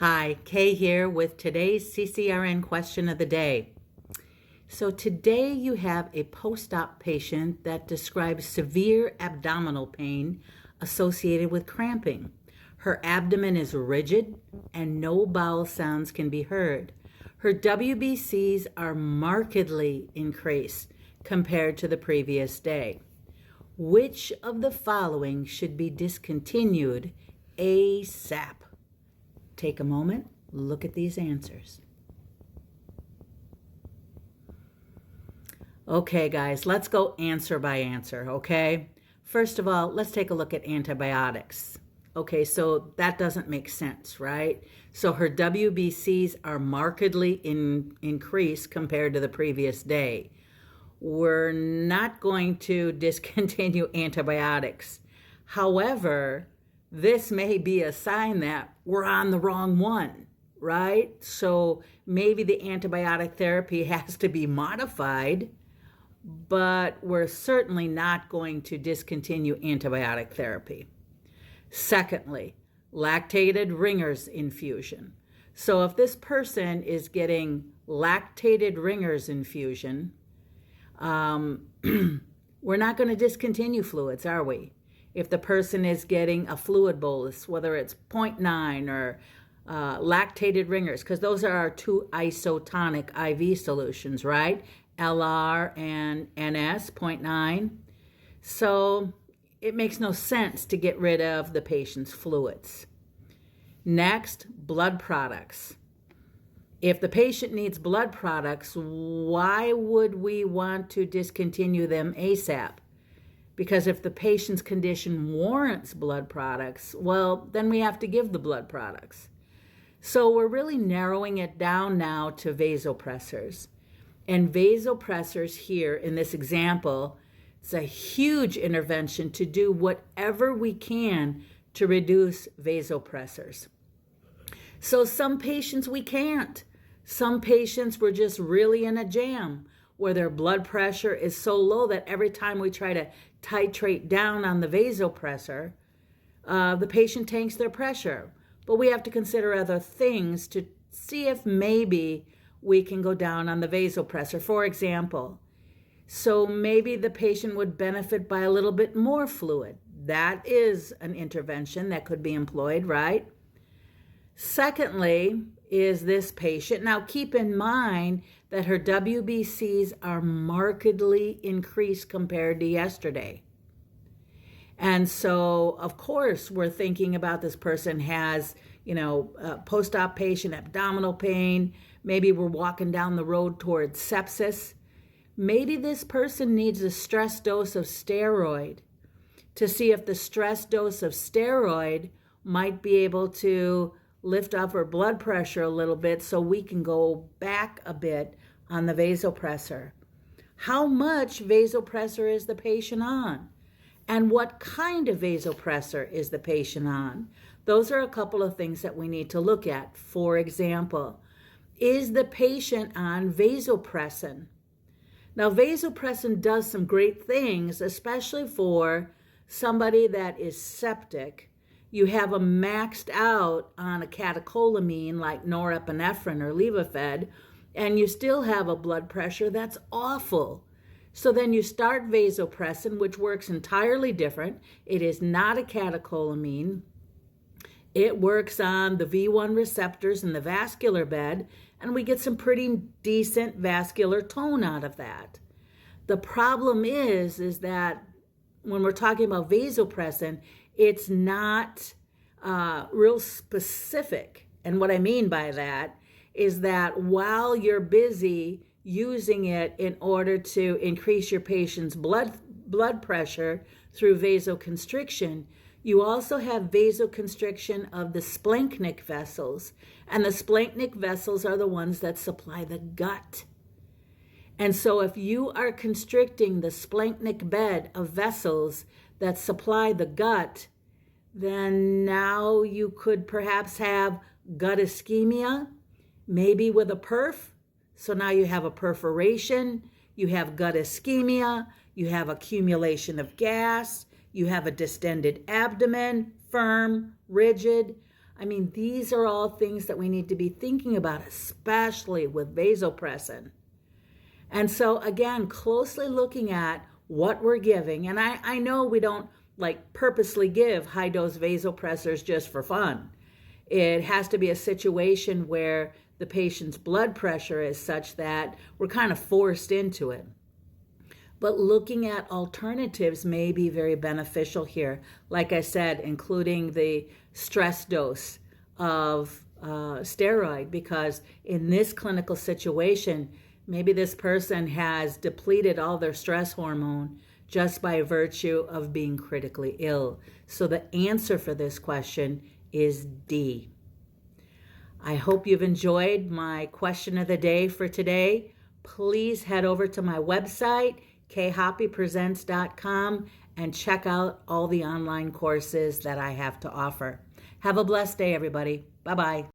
Hi, Kay here with today's CCRN question of the day. So today you have a post-op patient that describes severe abdominal pain associated with cramping. Her abdomen is rigid and no bowel sounds can be heard. Her WBCs are markedly increased compared to the previous day. Which of the following should be discontinued ASAP? Take a moment, look at these answers. Okay, guys, let's go answer by answer, okay? First of all, let's take a look at antibiotics. Okay, so that doesn't make sense, right? So her WBCs are markedly increased compared to the previous day. We're not going to discontinue antibiotics. However, this may be a sign that we're on the wrong one, right? So maybe the antibiotic therapy has to be modified, but we're certainly not going to discontinue antibiotic therapy. Secondly, lactated Ringer's infusion. So if this person is getting lactated Ringer's infusion, we're not going to discontinue fluids, are we? If the person is getting a fluid bolus, whether it's 0.9 or lactated Ringers, because those are our two isotonic IV solutions, right? LR and NS, 0.9. So it makes no sense to get rid of the patient's fluids. Next, blood products. If the patient needs blood products, why would we want to discontinue them ASAP? Because if the patient's condition warrants blood products, well, then we have to give the blood products. So we're really narrowing it down now to vasopressors. And vasopressors here in this example, it's a huge intervention to do whatever we can to reduce vasopressors. So some patients we can't. Some patients were just really in a jam where their blood pressure is so low that every time we try to titrate down on the vasopressor, the patient tanks their pressure. But we have to consider other things to see if maybe we can go down on the vasopressor. For example, so maybe the patient would benefit by a little bit more fluid. That is an intervention that could be employed, right? Secondly, is this patient. Now keep in mind that her WBCs are markedly increased compared to yesterday. And so, of course, we're thinking about this person has, post-op patient abdominal pain. Maybe we're walking down the road towards sepsis. Maybe this person needs a stress dose of steroid to see if the stress dose of steroid might be able to lift up her blood pressure a little bit so we can go back a bit on the vasopressor. How much vasopressor is the patient on? And what kind of vasopressor is the patient on? Those are a couple of things that we need to look at. For example, is the patient on vasopressin? Now, vasopressin does some great things, especially for somebody that is septic. You have them maxed out on a catecholamine like norepinephrine or Levophed, and you still have a blood pressure that's awful. So then you start vasopressin, which works entirely different. It is not a catecholamine. It works on the V1 receptors in the vascular bed, and we get some pretty decent vascular tone out of that. The problem is that when we're talking about vasopressin, it's not real specific. And what I mean by that is that while you're busy using it in order to increase your patient's blood pressure through vasoconstriction, you also have vasoconstriction of the splanchnic vessels. And the splanchnic vessels are the ones that supply the gut. And so if you are constricting the splanchnic bed of vessels that supply the gut, then now you could perhaps have gut ischemia, maybe with a perf. So now you have a perforation, you have gut ischemia, you have accumulation of gas, you have a distended abdomen, firm, rigid. I mean, these are all things that we need to be thinking about, especially with vasopressin. And so again, closely looking at what we're giving. And I know we don't like purposely give high dose vasopressors just for fun. It has to be a situation where the patient's blood pressure is such that we're kind of forced into it. But looking at alternatives may be very beneficial here. Like I said, including the stress dose of steroid, because in this clinical situation, maybe this person has depleted all their stress hormone just by virtue of being critically ill. So the answer for this question is D. I hope you've enjoyed my question of the day for today. Please head over to my website, khoppypresents.com, and check out all the online courses that I have to offer. Have a blessed day, everybody. Bye-bye.